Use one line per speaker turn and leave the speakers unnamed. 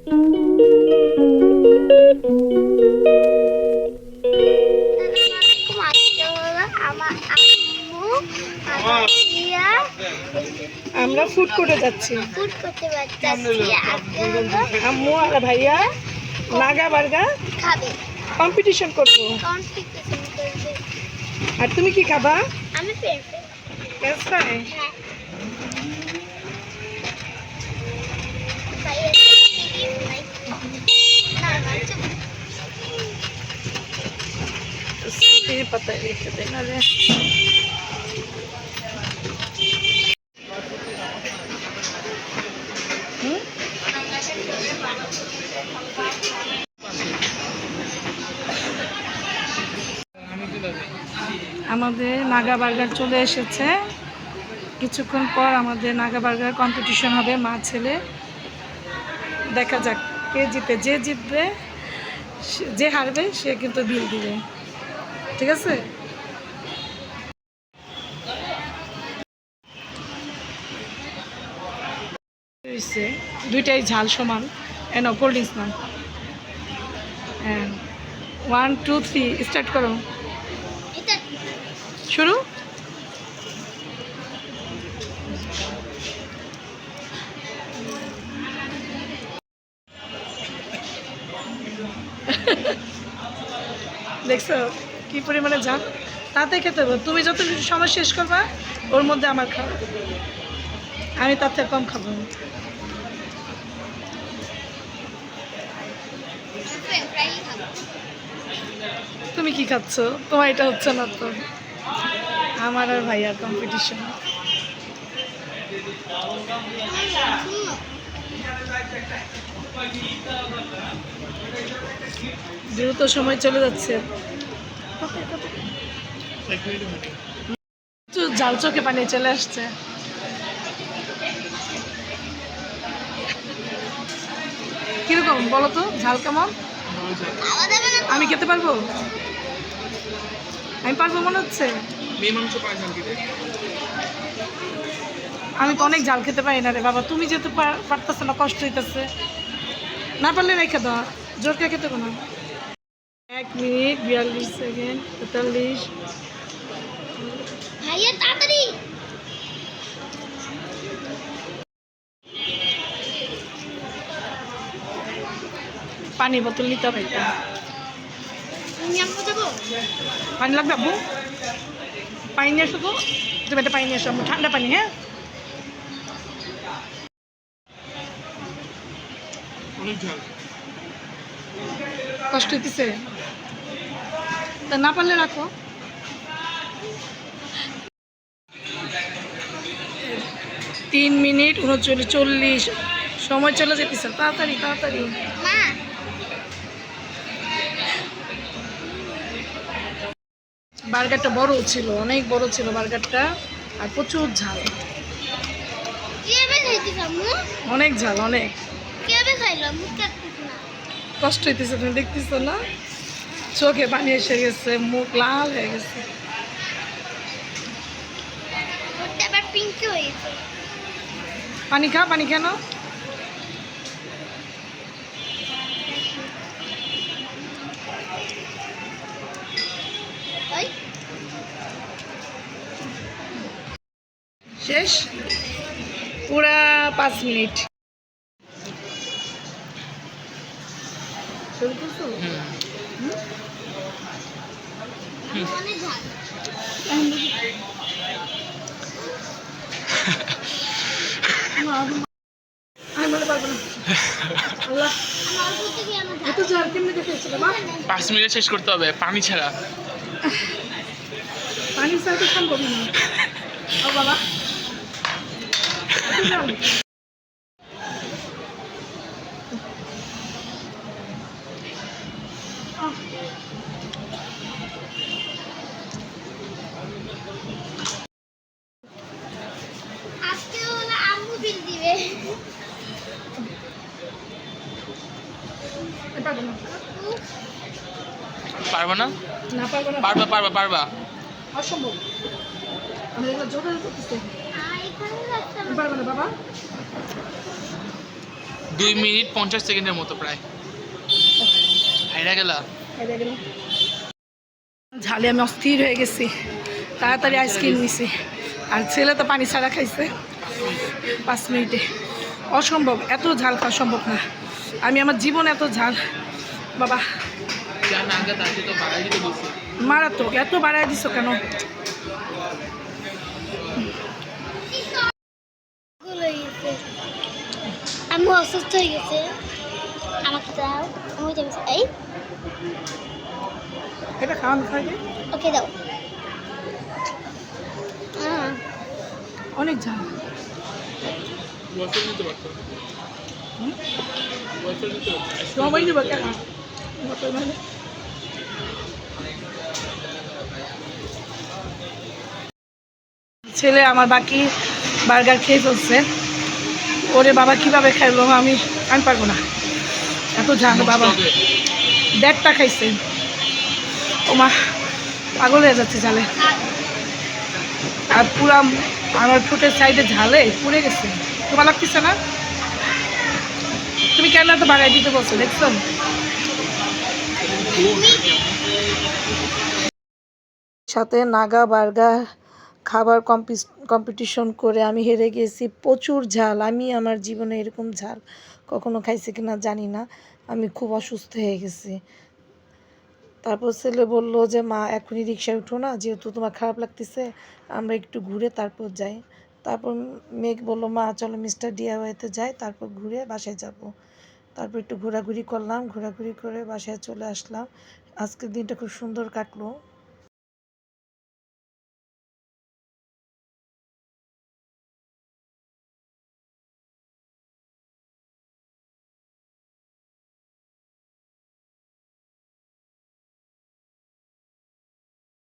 আমরা ফুড কোর্টে যাচ্ছি। আম্মু আর ভাইয়া নাগা বার্গার
খাবে,
কম্পিটিশন করবো। আর তুমি কি খাবা?
আমি
ফ্রেঞ্চ ফ্রাই। पता है लिख देना रे। আমাদের নাগা বার্গার চলে এসেছে। কিছুক্ষণ পর আমাদের নাগা বার্গার কম্পিটিশন হবে, মা ছেলে। দেখা যাক কে জিতে। যে জিতবে, যে হারবে সে কিন্তু বিল দিবে, ঠিক আছে? দুইটাই ঝাল সমান। এনো কোল্ড ড্রিঙ্কস না। হ্যাঁ, 1 2 3 স্টার্ট করো। শুরু। দেখছো কি পরিমাণে ঝাল? তাতে খেতে হবে। তুমি যত সময় শেষ করবা ওর মধ্যে আমার খাওয়া, আমি তার থেকে কম খাবো। তুমি কি খাচ্ছ? তোমার এটা হচ্ছে না তো। আমার আর ভাইয়ার কম্পিটিশন। দ্রুত সময় চলে যাচ্ছে। জাল চোখে পানি চলে আসছে। কিরকম বলো তো, ঝাল কেমন? আমি খেতে পারবো? আমি পারবো মনে হচ্ছে। আমি তো অনেক ঝাল খেতে পারি না রে বাবা। তুমি যেহেতু পারতেছো না, কষ্ট হইতেছে। না পারলে রেখে দাও, জোরকে খেতে না। 1 মিনিট 42 সেকেন্ড 43।
ভাইয়া তাড়াতাড়ি।
পানি বোতল নিতে হবে একটা। পানি লাগবে আব্বু? পানি নিয়ে আসো তো। তুমি একটা পানি নিয়ে আসো, ঠান্ডা পানি। হ্যাঁ, কষ্ট হইতেছে। তা না পারলে রাখো। তিন মিনিট 39 সময় চলে যেতেছে। তাড়াতাড়ি তাড়াতাড়ি। বার্গারটা বড় ছিল, অনেক বড় ছিল বার্গারটা, আর প্রচুর ঝাল। অনেক ঝাল, অনেক কষ্ট হইতেছে। তুমি দেখতেছো না, চোখে পানি এসে গেছে, মুখ লাল হয়ে গেছে। পানি খা, পানি কেন? শেষ পুরা 5 মিনিট। শুরু করছো? আমি বলে পারবো না। আল্লাহ, এত ঝাল কেমনে দেখেছো বাবা?
5 মিনিটে শেষ করতে হবে পানি ছাড়া।
পানি ছাড়া তো সম্ভব না। ও বাবা,
পারবা না?
না পারবো না।
পারবা পারবা পারবা।
অসম্ভব। আমি এগুলো জোর করতেছি। পারবো না বাবা।
2 মিনিট 50 সেকেন্ডের মতো প্রায়। হাইরা গেলা।
ঝালে আমি অস্থির হয়ে গেছি, তাড়াতাড়ি আইসক্রিম নিছি। আর ছেলে তো পানি ছাড়া খাইছে 5 মিনিটে। অসম্ভব, এত ঝাল খাওয়া সম্ভব না। আমি আমার জীবন এত ঝাল বাবা
যা নাগা তাতে তো বাড়াই দিতে বলছি।
মারাত্মক। এত বাড়ায় দিছো কেন?
আমি অসুস্থ হয়ে গেছে, আমাকে দাও। আমি যাবো এই
এটা খাওয়ান খাইবে
ওকে দাও।
অনেক ঝাল।
ওয়াফেল নিতে পারতো। ওয়াফেল নিতে পারতো।
সবাই দেবো কেন? ছেলে আমার বাকি বার্গার খেয়ে ফেলছে। ওরে বাবা কিভাবে খাইলো, আমি আমি পারবো না, এত ঝাল বাবা। 1.5টা খাইছে। ও মা, পাগল হয়ে যাচ্ছে ঝালে। আর পুরা আমার ঠোঁটের সাইডে ঝালে পুড়ে গেছে। তোমার লাগতেছে না? তুমি কেন এত বাড়াই দিতে বলছো দেখছো? সাথে নাগা বার্গার খাবার কম্পিটিশন করে আমি হেরে গেছি। প্রচুর ঝাল, আমি আমার জীবনে এরকম ঝাল কখনো খাইছি কিনা জানি না। আমি খুব অসুস্থ হয়ে গেছি। তারপর ছেলে বললো যে মা এখনই রিক্সায় উঠো না, যেহেতু তোমার খারাপ লাগতেছে, আমরা একটু ঘুরে তারপর যাই। তারপর মেঘ বললো মা চলো মিস্টার ডিআইওয়াইতে যাই, তারপর ঘুরে বাসায় যাব। তারপর একটু ঘোরাঘুরি করলাম, ঘোরাঘুরি করে বাসায় চলে আসলাম। আজকের দিনটা খুব সুন্দর কাটলো।